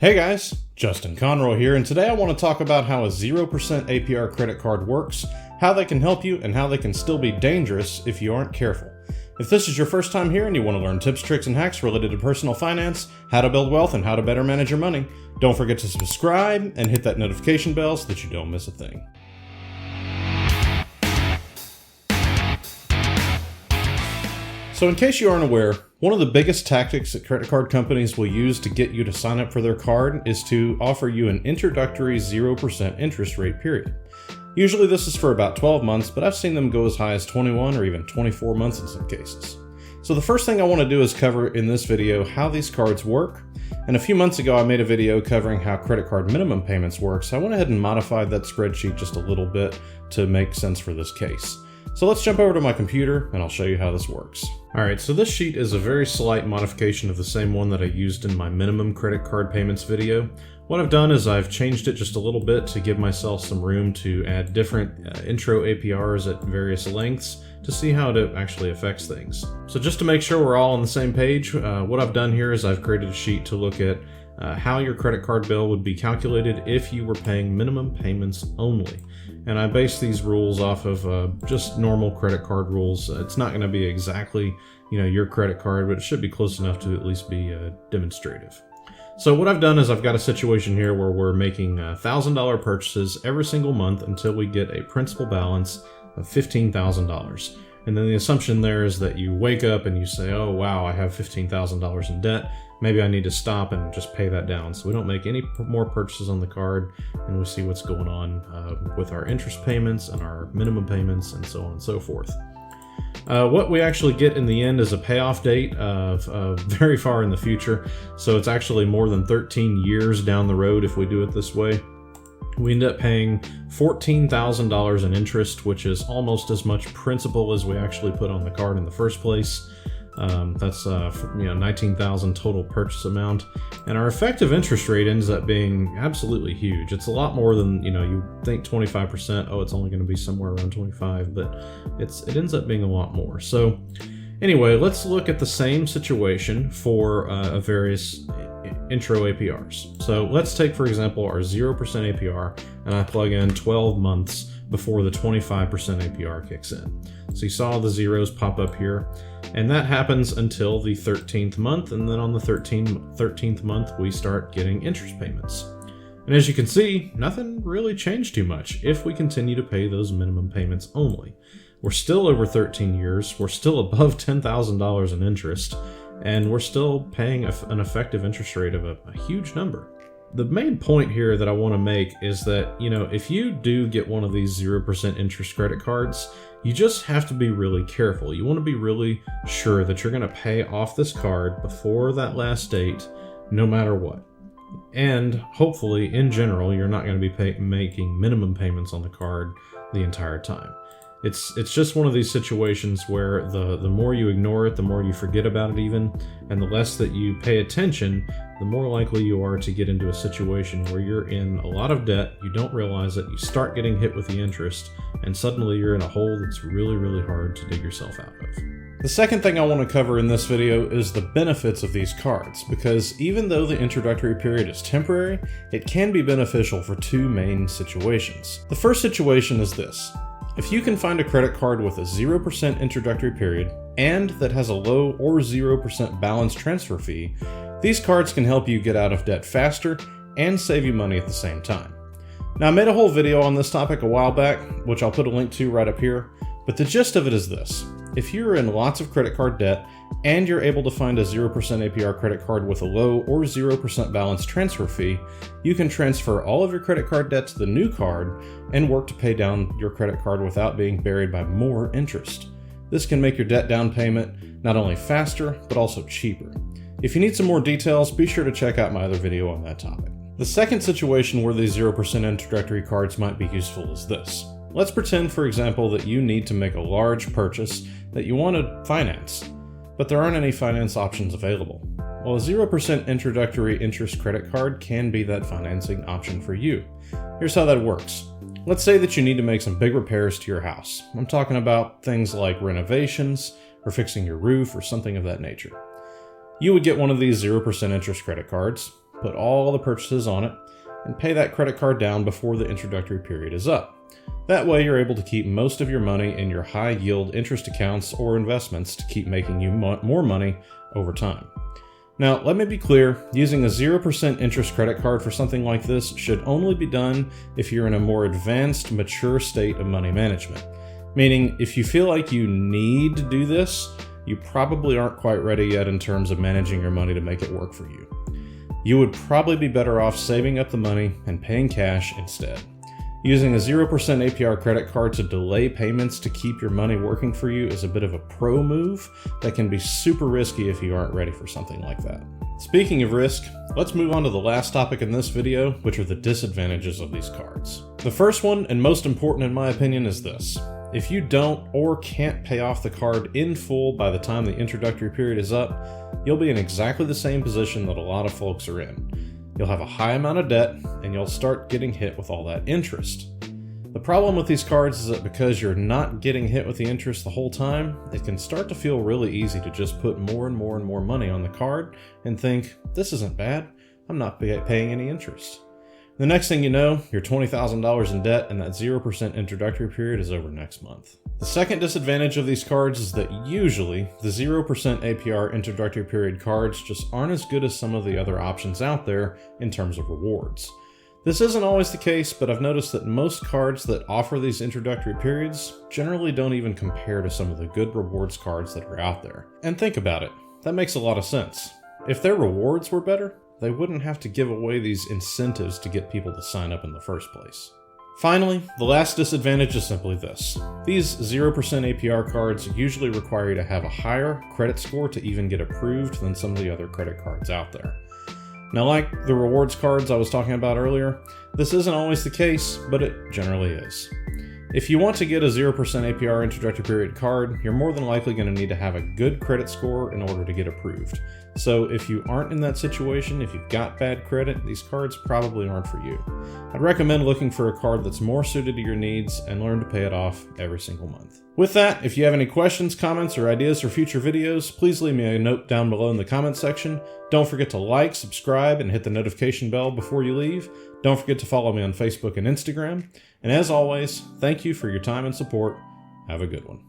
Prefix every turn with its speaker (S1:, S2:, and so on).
S1: Hey guys, Justin Conroy here, and today I want to talk about how a 0% APR credit card works, how they can help you, and how they can still be dangerous if you aren't careful. If this is your first time here and you want to learn tips, tricks, and hacks related to personal finance, how to build wealth, and how to better manage your money, don't forget to subscribe and hit that notification bell so that you don't miss a thing. So in case you aren't aware, one of the biggest tactics that credit card companies will use to get you to sign up for their card is to offer you an introductory 0% interest rate period. Usually this is for about 12 months, but I've seen them go as high as 21 or even 24 months in some cases. So the first thing I want to do is cover in this video how these cards work. And a few months ago I made a video covering how credit card minimum payments work, so I went ahead and modified that spreadsheet just a little bit to make sense for this case. So let's jump over to my computer and I'll show you how this works. Alright, so this sheet is a very slight modification of the same one that I used in my minimum credit card payments video. What I've done is I've changed it just a little bit to give myself some room to add different intro APRs at various lengths to see how it actually affects things. So just to make sure we're all on the same page, what I've done here is I've created a sheet to look at how your credit card bill would be calculated if you were paying minimum payments only. And I base these rules off of just normal credit card rules. It's not going to be exactly, your credit card, but it should be close enough to at least be demonstrative. So what I've done is I've got a situation here where we're making $1,000 purchases every single month until we get a principal balance of $15,000. And then the assumption there is that you wake up and you say, oh wow, I have $15,000 in debt. Maybe I need to stop and just pay that down. So we don't make any more purchases on the card, and we see what's going on with our interest payments and our minimum payments and so on and so forth. What we actually get in the end is a payoff date of very far in the future. So it's actually more than 13 years down the road if we do it this way. We end up paying $14,000 in interest, which is almost as much principal as we actually put on the card in the first place. That's $19,000 total purchase amount, and our effective interest rate ends up being absolutely huge. It's a lot more than you think 25%. Oh, it's only going to be somewhere around 25, but it ends up being a lot more. So anyway, let's look at the same situation for various intro APRs. So let's take, for example, our 0% APR, and I plug in 12 months before the 25% APR kicks in. So you saw the zeros pop up here, and that happens until the 13th month, and then on the 13th month we start getting interest payments. And as you can see, nothing really changed too much if we continue to pay those minimum payments only. We're still over 13 years, we're still above $10,000 in interest, and we're still paying an effective interest rate of a huge number. The main point here that I want to make is that, if you do get one of these 0% interest credit cards, you just have to be really careful. You want to be really sure that you're going to pay off this card before that last date, no matter what. And hopefully, in general, you're not going to be making minimum payments on the card the entire time. It's just one of these situations where the more you ignore it, the more you forget about it even, and the less that you pay attention, the more likely you are to get into a situation where you're in a lot of debt, you don't realize it, you start getting hit with the interest, and suddenly you're in a hole that's really, really hard to dig yourself out of. The second thing I want to cover in this video is the benefits of these cards, because even though the introductory period is temporary, it can be beneficial for two main situations. The first situation is this. If you can find a credit card with a 0% introductory period and that has a low or 0% balance transfer fee, these cards can help you get out of debt faster and save you money at the same time. Now, I made a whole video on this topic a while back, which I'll put a link to right up here, but the gist of it is this. If you're in lots of credit card debt and you're able to find a 0% APR credit card with a low or 0% balance transfer fee, you can transfer all of your credit card debt to the new card and work to pay down your credit card without being buried by more interest. This can make your debt down payment not only faster, but also cheaper. If you need some more details, be sure to check out my other video on that topic. The second situation where these 0% introductory cards might be useful is this. Let's pretend, for example, that you need to make a large purchase that you want to finance, but there aren't any finance options available. Well, a 0% introductory interest credit card can be that financing option for you. Here's how that works. Let's say that you need to make some big repairs to your house. I'm talking about things like renovations, or fixing your roof, or something of that nature. You would get one of these 0% interest credit cards, put all the purchases on it, and pay that credit card down before the introductory period is up. That way you're able to keep most of your money in your high yield interest accounts or investments to keep making you more money over time. Now, let me be clear, using a 0% interest credit card for something like this should only be done if you're in a more advanced, mature state of money management. Meaning, if you feel like you need to do this, you probably aren't quite ready yet in terms of managing your money to make it work for you. You would probably be better off saving up the money and paying cash instead. Using a 0% APR credit card to delay payments to keep your money working for you is a bit of a pro move that can be super risky if you aren't ready for something like that. Speaking of risk, let's move on to the last topic in this video, which are the disadvantages of these cards. The first one, and most important in my opinion, is this. If you don't or can't pay off the card in full by the time the introductory period is up, you'll be in exactly the same position that a lot of folks are in. You'll have a high amount of debt, and you'll start getting hit with all that interest. The problem with these cards is that because you're not getting hit with the interest the whole time, it can start to feel really easy to just put more and more and more money on the card and think, this isn't bad, I'm not paying any interest. The next thing you know, you're $20,000 in debt and that 0% introductory period is over next month. The second disadvantage of these cards is that usually the 0% APR introductory period cards just aren't as good as some of the other options out there in terms of rewards. This isn't always the case, but I've noticed that most cards that offer these introductory periods generally don't even compare to some of the good rewards cards that are out there. And think about it, that makes a lot of sense. If their rewards were better, they wouldn't have to give away these incentives to get people to sign up in the first place. Finally, the last disadvantage is simply this. These 0% APR cards usually require you to have a higher credit score to even get approved than some of the other credit cards out there. Now, like the rewards cards I was talking about earlier, this isn't always the case, but it generally is. If you want to get a 0% APR introductory period card, you're more than likely going to need to have a good credit score in order to get approved. So if you aren't in that situation, if you've got bad credit, these cards probably aren't for you. I'd recommend looking for a card that's more suited to your needs and learn to pay it off every single month. With that, if you have any questions, comments, or ideas for future videos, please leave me a note down below in the comments section. Don't forget to like, subscribe, and hit the notification bell before you leave. Don't forget to follow me on Facebook and Instagram. And as always, thank you for your time and support. Have a good one.